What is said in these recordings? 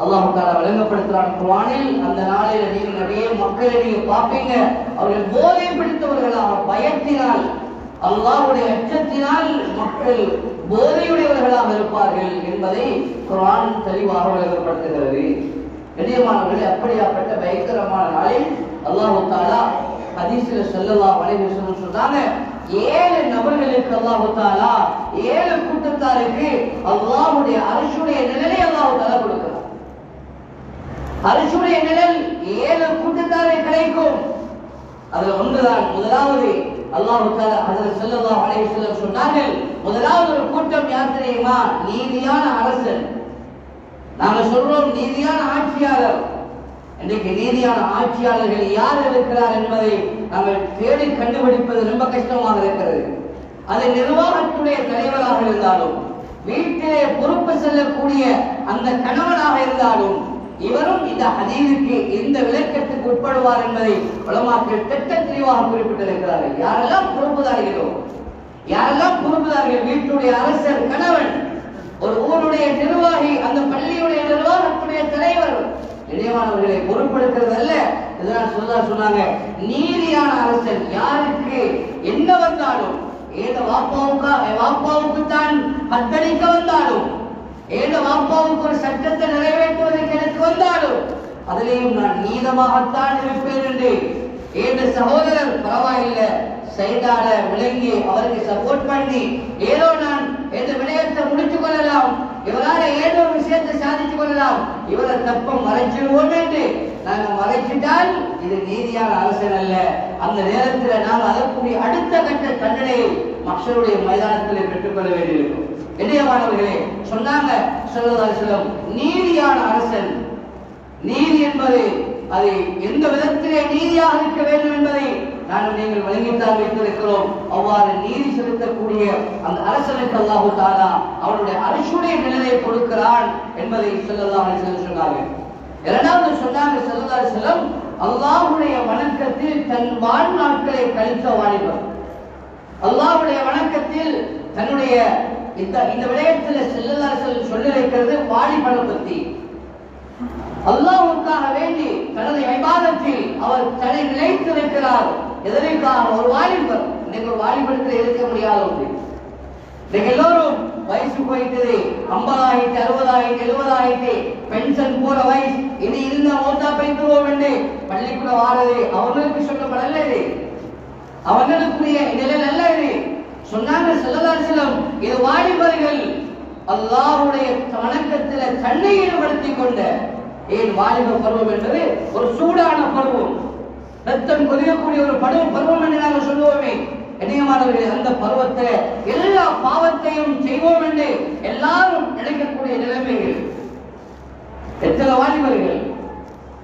அல்லாஹ் தஆலா விளங்கப்படுத்துறான் குர்ஆனில். அந்த நாளில் நீங்க நிறைய மக்களை நீங்க பார்ப்பீங்க, அவர்கள் போதை பிடித்தவர்களாக, பயத்தினால் அல்லாஹ்வுடைய அச்சத்தினால் மக்கள் போதையுடையவர்களாக இருப்பார்கள் என்பதை குர்ஆன் தெளிவாக விளங்கப்படுத்துகிறது. கண்ணியமானவர்களே, அப்படியாப்பட்ட பயங்கரமான நாளில் அல்லாஹ் தஆலா ஹதீஸ்ல ஸல்லல்லாஹு அலைஹி வஸல்லம் சொல்றாங்க, 7 நபர்களுக்கு அல்லாஹ் தஆலா 7 கூட்டத்தாருக்கு அல்லாஹ்வுடைய அர்ஷுடைய நிழலை அல்லாஹ் தஆலா கொடுக்கிறார். அர்ஷுடைய நிழல் 7 கூட்டத்தாருக்கு கிடைக்கும். அதுல ஒன்றுதான், முதலாவது அல்லாஹ் தஆலா ஹஜ்ரத் ஸல்லல்லாஹு அலைஹி வஸல்லம் சொன்னார்கள், முதலாவது ஒரு கூட்டம் யார் தெரியுமா? நீதியான அரசன். நாங்க சொல்றோம் நீதியான ஆட்சியாளர். இன்றைக்கு நீதியான ஆட்சியாளர்கள் யார் இருக்கிறார் என்பதை நாங்கள் தேடி கண்டுபிடிப்பது ரொம்ப கஷ்டமாக இருக்கிறது. அது நிர்வாகத்துடைய தலைவராக இருந்தாலும், வீட்டிலே பொறுப்பு செல்லக்கூடிய அந்த கணவனாக இருந்தாலும், இவரும் இந்த ஹதீஸுக்கு இந்த விளக்கத்துக்கு உட்படுவார் என்பதை உலமாக்கள் திட்ட தெளிவாக குறிப்பிட்டிருக்கிறார்கள். யாரெல்லாம் பொறுப்புதாரிகளோ, யாரெல்லாம் பொறுப்புதாரிகள், வீட்டுடைய அரசர் கணவன், ஒரு ஊருடைய நிர்வாகி, அந்த பள்ளியுடைய நிர்வாகத்துடைய தலைவர், இளையமானவர்களை பொறுப்பெடுக்கிறது அல்ல. இதனால் சொன்னாங்க, நீதியான அரசன் யாருக்கு என்ன வந்தாலும், ஏதோ வாப்பாவுக்கு தான் பத்தடிக்க வந்தாலும், ஏதோ வாப்பாவுக்கு ஒரு சட்டத்தை நிறைவேற்றுவதற்கு எனக்கு வந்தாலும், அதிலேயும் நான் நீதமாகத்தான் இருப்பேன் என்று ஏதோ சகோதரர் பரவாயில்லை சைடால விளங்கி அவருக்கு சப்போர்ட் பண்ணி ஏதோ நான் எந்த விடயத்தை முடித்துக் கொள்ளலாம், இவரால ஏதோ ஒரு விஷயத்தை சாதித்துக் கொள்ளலாம், இவரை தப்பம் மறைச்சிடுவோம் என்று நாங்கள் மறைச்சிட்டால் இது நீதியான அரசன் அல்ல. அந்த நேரத்தில் நாங்கள் அதற்குரிய அடுத்த கட்ட தண்டனையை மக்சருடைய மைதானத்தில் பெற்றுக்கொள்ள வேண்டியிருக்கும். இளையமானவர்களே சொன்னாங்க ஸல்லல்லாஹு அலைஹி வஸல்லம், நீதியான அரசன், நீதி என்பது அது எந்த விதத்திலே நீதியாக இருக்க வேண்டும் என்பதை நாங்கள் நீங்கள் வழங்கித்தான் வைத்திருக்கிறோம். அவ்வாறு நீதி செலுத்தக்கூடிய அந்த அரசனுக்கு அல்லாஹ் தஆலா அவனுடைய அர்ஷுடைய நிழலை கொடுக்கிறான் என்பதை ஸல்லல்லாஹு அலைஹி வஸல்லம் சொன்னார்கள். இரண்டாவது சொன்னாங்க ஸல்லல்லாஹு அலைஹி வஸல்லம், அல்லாஹ்வுடைய வணக்கத்தில் தன் வாழ்நாட்களை கழித்த வாலிபர், அல்லாஹ்வுடைய வணக்கத்தில் தன்னுடைய இந்த விடயத்தில் ஸல்லல்லாஹு அலைஹி வஸல்லம் சொல்லி இருக்கிறது வாலிபனை பற்றி. அல்லாஹ்வுக்காக வேண்டி தனது இபாதத்தில் அவர் தன்னை நிலைத்திருக்கிறார். எதற்காக? ஒரு வாலிபர். இன்னைக்கு ஒரு வாலிபத்தில் இருக்க முடியாத ஒன்று. இன்னைக்கு எல்லோரும் வயசு போயிட்டது, 50 ஆயிட்டு, 60 ஆயிட்டு, 70 ஆயிட்டு, பென்ஷன் போற வயசு, இது இருந்த மோட்டா பைத்துவோம் என்று பள்ளிக்குள்ள வாரது அவர்களுக்கு சொல்லப்படல. இது அவர்களுக்குரிய நிலை அல்ல. இது சொன்னாங்க ஸல்லல்லாஹு அலைஹி வஸல்லம், இது வாலிபர்கள் அல்லாஹ்வுடைய வணக்கத்தில் தன்னை ஈடுபடுத்திக் கொண்ட. ஏன் வாலிப பருவம் என்பது ஒரு சூடான பருவம், ரத்தம் கொதிக்கக்கூடிய ஒரு பருவம் என்று நாங்கள் சொல்லுவோமே. கண்ணியமானவர்களே, அந்த பருவத்தில் எல்லா பாவத்தையும் செய்வோம் என்று எல்லாரும் நினைக்கக்கூடிய நிலைமைகள். எத்தனை வாலிபர்கள்,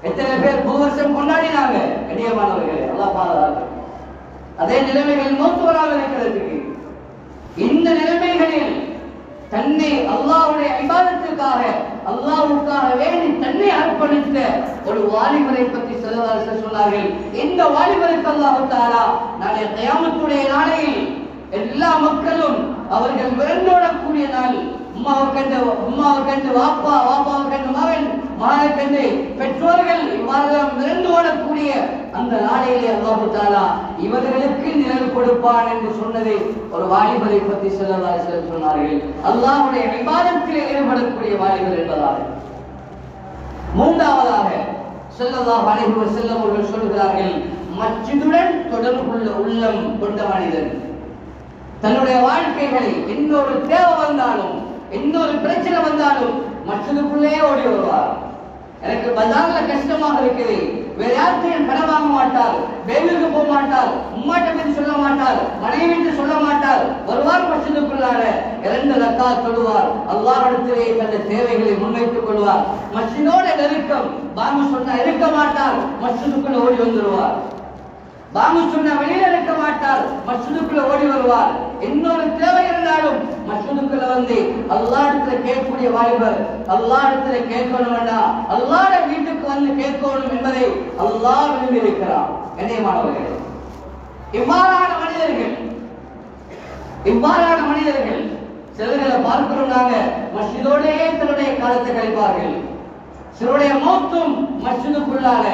எத்தனை பேர் புது வருஷம் கொண்டாடினாங்க. கண்ணியமானவர்களே, அல்லாஹ் பாதுகாக்க. அதே நிலைமைகள் மௌத்து வராமல் இருக்கிறதுக்கு இந்த நிலைமைகளில் தன்னை அல்லாஹ்வுடைய இபாதத்துக்காக அல்லாஹ்வுக்காக வேண்டி தன்னை அர்ப்பணித்த ஒரு வாலிபரை பற்றி ஸல்லல்லாஹு அலைஹி வஸல்லம் சொன்னார்கள். இந்த வாலிபருக்கு அல்லாஹ் தஆலா நாளை கியாமத்துடைய நாளையில் எல்லா மக்களும் அவர்கள் விரண்டோடக்கூடிய நாள், உம்மாவை கண்டு வாப்பா, வாப்பாவை கண்டு மகன், மகனை கண்டு பெற்றோர்கள் இவ்வாறெல்லாம் விரண்டோடக்கூடிய அந்த நாளையிலே அல்லாஹ் தஆலா இவர்களுக்கு நிழல் கொடுப்பான் என்று சொன்னதை ஒரு வாலிபரை பற்றி ஸல்லல்லாஹு அலைஹி வஸல்லம் சொன்னார்கள். அல்லாஹ்வுடைய இபாதத்திலே ஈடுபடக்கூடிய வாலிபர் என்பதாக. மூன்றாவதாக ஸல்லல்லாஹு அலைஹி வஸல்லம் அவர்கள் சொல்கிறார்கள், மஸ்ஜிதுடன் தொடர்புள்ள உள்ளம் கொண்ட மனிதன் தன்னுடைய வாழ்க்கைகளை எந்த ஒரு தேவை வந்தாலும், எந்த ஒரு பிரச்சனை வந்தாலும் மஸ்ஜிதுக்குள்ளே ஓடி வருவார். எனக்கு பஜார்ல கஷ்டமாக இருக்குது, வேற யார்கிட்டையும் கடன் வாங்க மாட்டார், பேங்குக்கு போக மாட்டார், உம்மாட்ட பத்தி சொல்ல மாட்டார், மனைவிட்டு சொல்ல மாட்டார், வருவார் மஸ்ஜிதுக்குள்ளார 2 ரக்காத் தொழுவார், அல்லாஹ்விடத்திலே தன்னுடைய தேவைகளை முன்வைத்துக் கொள்வார். மஸ்ஜிதோட நெருக்கம், பாங்கு சொன்னா இருக்க மாட்டார், மஸ்ஜிதுக்குள்ள ஓடி வந்துடுவார். பாங்கு சொன்னா வெளியில இருக்க மாட்டார், மஸ்ஜிதுக்குள்ள ஓடி வருவார். இன்னொரு தேவை இருந்தாலும் மஸ்ஜிதுக்குள்ள வந்து அல்லாஹ்விடத்துல கேட்கக்கூடிய வாலிபர், அல்லாஹ்விடத்துல கேட்கணும் வேண்டாம், அல்லாஹ்வுடைய வீட்டுக்கு வந்து கேட்கணும் என்பதை அல்லாஹ் விரும்பி இருக்கிறார். கண்ணியமானவர்களே, இவ்வாறான மனிதர்கள் சிலர்களை பார்க்கிறோம். நாங்க மஸ்ஜிதோடே தன்னுடைய காலத்தை கழிப்பார்கள். சிலருடைய மௌத்தும் மஸ்ஜிதுக்குள்ளாக,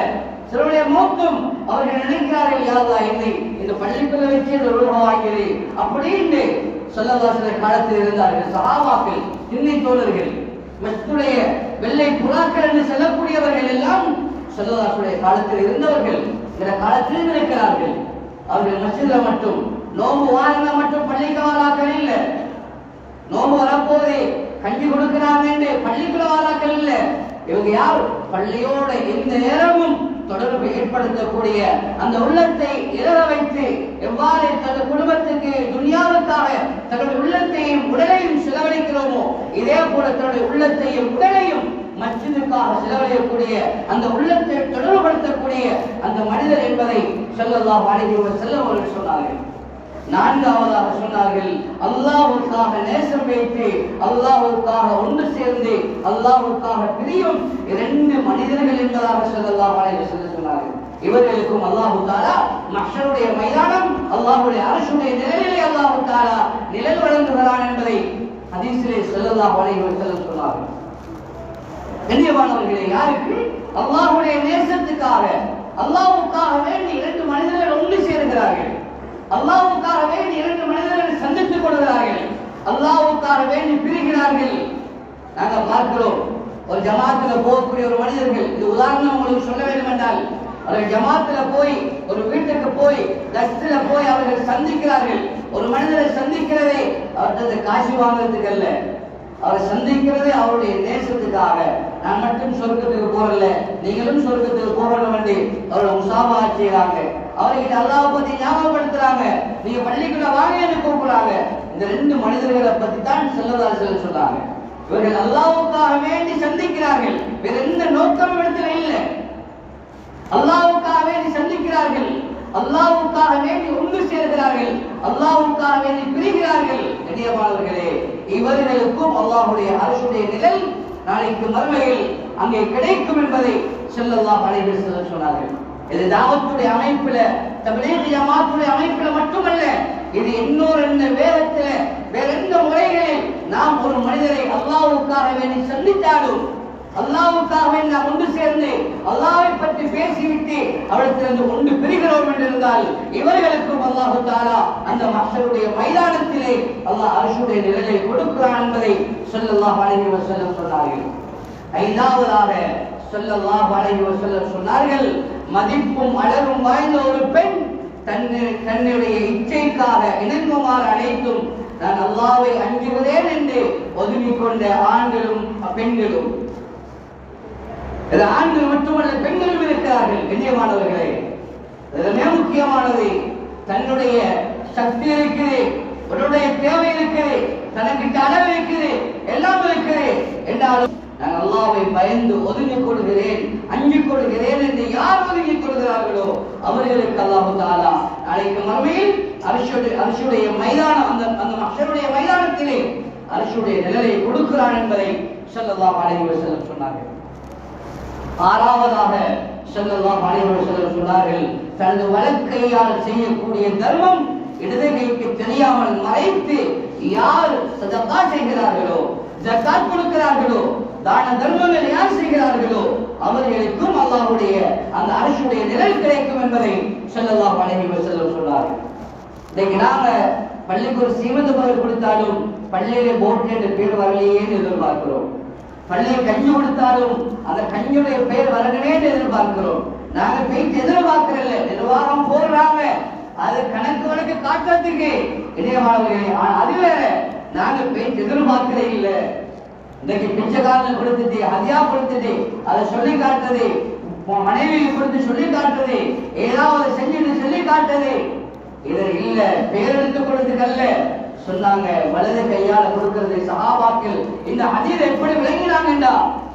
சிலருடைய மௌத்தும் அவர்கள் நினைக்கிறார்கள், யா அல்லாஹ் என்னை இந்த பள்ளிக்குள்ள வச்சு உருவாகிறது அப்படின்னு ஸல்லல்லாஹு அலைஹி காலத்தில் இருந்தார்கள். சஹாபாக்கள், திண்ணை தோழர்கள், மஸ்ஜிதுடைய வெள்ளை புறாக்கள் என்று சொல்லக்கூடியவர்கள் எல்லாம் ஸல்லல்லாஹு அலைஹி காலத்தில் இருந்தவர்கள். இந்த காலத்தில் இருக்கிறார்கள். அவர்கள் மஸ்ஜிதுல மட்டும் நோம்பு வாரங்க மட்டும் பள்ளிக்கு வாராக்கள் இல்லை. நோம்பு வரப்போதே கஞ்சி கொடுக்கிறாங்க என்று பள்ளிக்குள்ள வாராக்கள் இல்லை. இவங்க யார்? பள்ளியோட எந்த நேரமும் தொடர்பு ஏற்படுத்தக்கூடிய, அந்த உள்ளத்தை இழற வைத்து எவ்வாறு தனது குடும்பத்துக்கு துனியாவுக்காக தன்னுடைய உள்ளத்தையும் உடலையும் செலவழிக்கிறோமோ இதே போல தன்னுடைய உள்ளத்தையும் உடலையும் மஸ்ஜிதுக்காக செலவழிக்கக்கூடிய, அந்த உள்ளத்தை தொடர்புபடுத்தக்கூடிய அந்த மனிதர் என்பதை ஸல்லல்லாஹு அலைஹி வஸல்லம் அவர்கள் சொன்னார்கள். நான்காவதாக சொன்னார்கள், அல்லாஹ்வுக்காக நேசம் வைத்து அல்லாஹ்வுக்காக ஒன்று சேர்ந்து அல்லாஹ்வுக்காக பிரியும் இரண்டு மனிதர்கள் என்பதாக ஸல்லல்லாஹு அலைஹி வஸல்லம் சொன்னார்கள். இவர்களுக்கும் அல்லாஹ் தஆலா மஹ்ஷருடைய மைதானம், அல்லாஹ்வுடைய அர்ஷுடைய நிழலிலே அல்லாஹ் தஆலா நிழல் வழங்குகிறான் என்பதை ஹதீஸிலே ஸல்லல்லாஹு அலைஹி வஸல்லம் சொன்னார்கள். கண்ணியமானவர்களே, யாருக்கு? அல்லாஹ்வுடைய நேசத்துக்காக, அல்லாஹ்வுக்காக வேண்டி இரண்டு மனிதர்கள் ஒன்று சேருகிறார்கள். அல்லாஹ்வுக்காக வேண்டி இரண்டு மனிதர்கள் சந்தித்துக் கொள்கிறார்கள். அல்லாஹ்வுக்காக வேண்டி பிரிகிறார்கள். நாங்க பார்க்கிறோம், ஒரு ஜமாத்துல போகக்கூடிய ஒரு மனிதர்கள், இது உதாரணம் உங்களுக்கு சொல்ல வேண்டும் என்றால், அவர்கள் ஜமாத்துல போய் ஒரு வீட்டுக்கு போய் தஸ்தில போய் அவர்கள் சந்திக்கிறார்கள். ஒரு மனிதரை சந்திக்கிறதே அவர்கிட்ட காசு வாங்குறதுக்கு அல்ல, அவர் சந்திக்கிறது அவருடைய நேசத்துக்காக. நான் மட்டும் சொர்க்கத்துக்கு போறல, நீங்களும் சொர்க்கத்துக்கு போகணும் என்று அவர்கள் முசாபா செய்யறாங்க. அவர்கிட்ட அல்லாஹ் பத்தி ஞாபகப்படுத்துறாங்க. நீங்க பள்ளிக்குள்ள வாங்க கூப்பிடுறாங்க. இந்த ரெண்டு மனிதர்களை பத்தி தான் ஸல்லல்லாஹு அலைஹி வஸல்லம் சொல்றாங்க. இவர்கள் அல்லாஹ்வுக்காக வேண்டி சந்திக்கிறார்கள், வேற எந்த நோக்கம் இடத்துல இல்லை. அல்லாஹ்வுக்காக வேண்டி சந்திக்கிறார்கள், அல்லாஹ்வுக்காக வேண்டி ஒன்று சேர்கிறார்கள், அல்லாஹ்வுக்காக வேண்டி பிரிகிறார்கள். கண்ணியமானவர்களே, இவர்களுக்கும் அல்லாஹ்வுடைய அர்ஷுடைய நிழல் நாளைக்கு மறுமையில் அங்கே கிடைக்கும் என்பதை ஸல்லல்லாஹு அலைஹி வஸல்லம் சொன்னார்கள். இது தாவத்துடைய அமைப்புல, தப்லீக் ஜமாத்துடைய அமைப்புல மட்டுமல்ல, இது இன்னொரு வேதத்துல வேற எந்த முறைகளில் நாம் ஒரு மனிதரை அல்லாஹ்வுக்காக வேண்டி சந்தித்தாலும், அல்லாஹ்வுக்காக வேண்டி நாம் ஒன்று சேர்ந்து அல்லாஹ்வை பற்றி பேசிவிட்டு அவரிடத்திலிருந்து ஒன்று பிரிகிறோம் என்றிருந்தால் இவர்களுக்கும் அல்லாஹ் தஆலா அந்த மஹ்ஷருடைய மைதானத்திலே அல்லாஹ் அர்ஷுடைய நிழலை கொடுக்கிறான் என்பதை ஸல்லல்லாஹு அலைஹி வஸல்லம் சொன்னார்கள். ஐந்தாவதாக ஸல்லல்லாஹு அலைஹி வஸல்லம் சொன்னார்கள், மதிப்பும் அழகும் வாய்ந்த ஒரு பெண் தன்னுடைய இச்சைக்காக இணங்குமாறு அனைத்தும் நான் அல்லாஹ்வை அஞ்சுகிறேன் என்று ஒதுங்கிக்கொண்ட ஆண்களும் பெண்களும், ஆண்கள் மட்டுமல்ல பெண்களும் இருக்கிறார்கள். கண்ணியமானவர்களே, மிக முக்கியமானது, தன்னுடைய சக்தி இருக்குது, உன்னுடைய தேவை இருக்குது, தனக்கிட்ட அளவு இருக்குது, எல்லாம் இருக்குது என்றாலும் நான் அல்லாஹ்வை பயந்து ஒதுங்கிக் கொள்கிறேன், அஞ்சிக் கொள்கிறேன் என்று யார் ஒதுங்கிக் கொள்கிறார்களோ அவர்களுக்கு அல்லாஹ் தஆலா நாளைக்கு மறுமையில் அர்ஷுடைய மைதானம், அந்த மஹ்ஷருடைய மைதானத்திலே அர்ஷுடைய நிழலை கொடுக்கிறான் என்பதை ஸல்லல்லாஹு அலைஹி வஸல்லம் சொன்னார்கள். ஆறாவதாக ஸல்லல்லாஹு அலைஹி வஸல்லம் சொன்னார்கள், தனது வலக்கையால் செய்யக்கூடிய தர்மம் இடது கைக்கு தெரியாமல் மறைத்து யார் சதகா செய்கிறார்களோ, ஜகாத் கொடுக்கிறார்களோ, தான தர்மங்கள் யார் செய்கிறார்களோ அவர்களுக்கும் அல்லாஹ்வுடைய அந்த அர்ஷுடைய நிழல் கிடைக்கும் என்பதை ஸல்லல்லாஹு அலைஹி வஸல்லம் சொன்னார்கள். இன்னைக்கு நாம பள்ளிக்கு ஒரு சீமந்த பகல் கொடுத்தாலும் பள்ளியிலே போட்டு என்ற பேர் வரலையே எதிர்பார்க்கிறோம். பள்ளியில் கஞ்சி கொடுத்தாலும் அந்த கஞ்சியுடைய பெயர் வரணுமே எதிர்பார்க்கிறோம். நாங்க போயிட்டு எதிர்பார்க்கிறல்ல, நிர்வாகம் போடுறாங்க, அது கணக்கு வழக்கு காட்டுறதுக்கு இணையமானவர்களே, அது வேற. நாங்க போயிட்டு எதிர்பார்க்கிறே இல்லை. இன்னைக்கு பிச்சைக்காரன் கொடுத்துட்டு ஹதியா கொடுத்துட்டு அதை சொல்லி காட்டுறது, மனைவியை கொடுத்து சொல்லி காட்டுறது, ஏதாவது செஞ்சுட்டு சொல்லி காட்டுறது, இது இல்ல. பேரெடுத்து கொடுத்துக்கல்ல சொன்னாங்க, வலது கையால கொடுக்கிறது. சஹாபாக்கள் இந்த ஹதீஸ் எப்படி விளங்கினாங்கடா,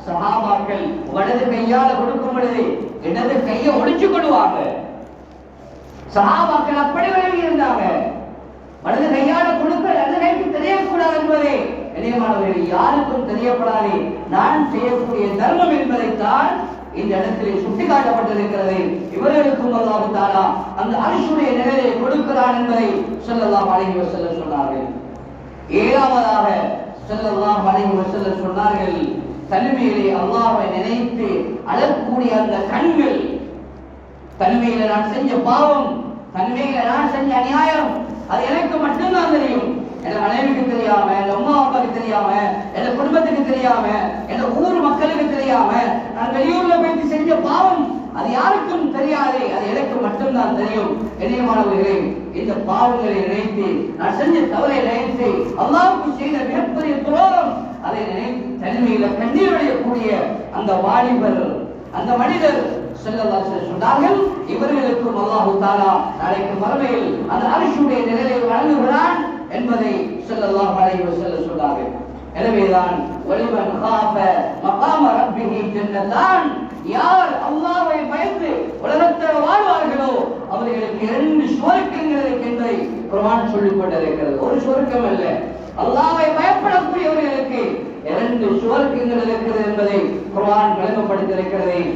சஹாபாக்கள் வலது கையால கொடுக்கும் பொழுது இடது கையை ஒடிச்சு கொள்வாங்க. சஹாபாக்கள் அப்படி விளங்கி இருந்தாங்க. வலது கையால கொடுக்க இடது கைக்கு தெரியக்கூடாது என்பதை இணையமானவர்கள் யாருக்கும் தெரியப்படாது. நான் செய்யக்கூடிய தர்மம் என்பதைத்தான் இந்த இடத்திலே சுட்டிக்காட்டப்பட்டிருக்கிறது. இவர்களுக்கும் அல்லாஹ் தஆலா அந்த அர்ஷுடைய நிழலை கொடுக்கிறான் என்பதை ஸல்லல்லாஹு அலைஹி வஸல்லம் சொன்னார்கள். ஏழாவதாக ஸல்லல்லாஹு அலைஹி வஸல்லம் சொன்னார்கள், தனிமையிலே அல்லாஹ்வை நினைத்து அழக்கூடிய அந்த கண்கள், தன்மையில நான் செஞ்ச பாவம், தன்மையில நான் செஞ்ச அநியாயம், அது எனக்கு மட்டும்தான் தெரியும். என் மனைவிக்கு தெரியாம, என் அம்மா அப்பாவுக்கு தெரியாம, என் குடும்பத்துக்கு தெரியாம, என் ஊர் மக்களுக்கு தெரியாம நான் வெளியூர்ல போய் செஞ்ச பாவம் அது யாருக்கும் தெரியாது, அது எனக்கு மட்டும்தான் தெரியும். கண்ணியமானவர்களே, இந்த பாவங்களை நினைத்து, நான் செஞ்ச தவறை நினைத்து, அல்லாஹ்வுக்கு செய்த மிகப்பெரிய துரோகம் அதை நினைத்து தனிமையில கண்ணீர் வடியக்கூடிய அந்த வாலிபர், அந்த மனிதர் ஸல்லல்லாஹு அலைஹி வஸல்லம் சொன்னார்கள், இவர்களுக்கும் அல்லாஹ் தஆலா நாளைக்கு மறுமையில் அந்த அர்ஷுடைய நிழலை வழங்குகிறான் என்பதை ஸல்லல்லாஹு அலைஹி வஸல்லம் சொன்னார்கள். எனவேதான் வலிமன் காஃப மகாம ரப்பிஹி ஜன்னதான், யார் அல்லாஹ்வை பயந்து உலகத்தில் வாழ்வார்களோ அவர்களுக்கு 2 சுவர்க்கங்கள் இருக்கின்றன குர்ஆன் சொல்லிக் கொண்டிருக்கிறது. ஒரு சுவர்க்கம் அல்ல, அல்லாஹ்வை பயப்படக்கூடியவர்களுக்கு 2 சுவர்க்கங்கள் இருக்கிறது என்பதை குர்ஆன் விளங்கப்படுத்தியிருக்கிறது.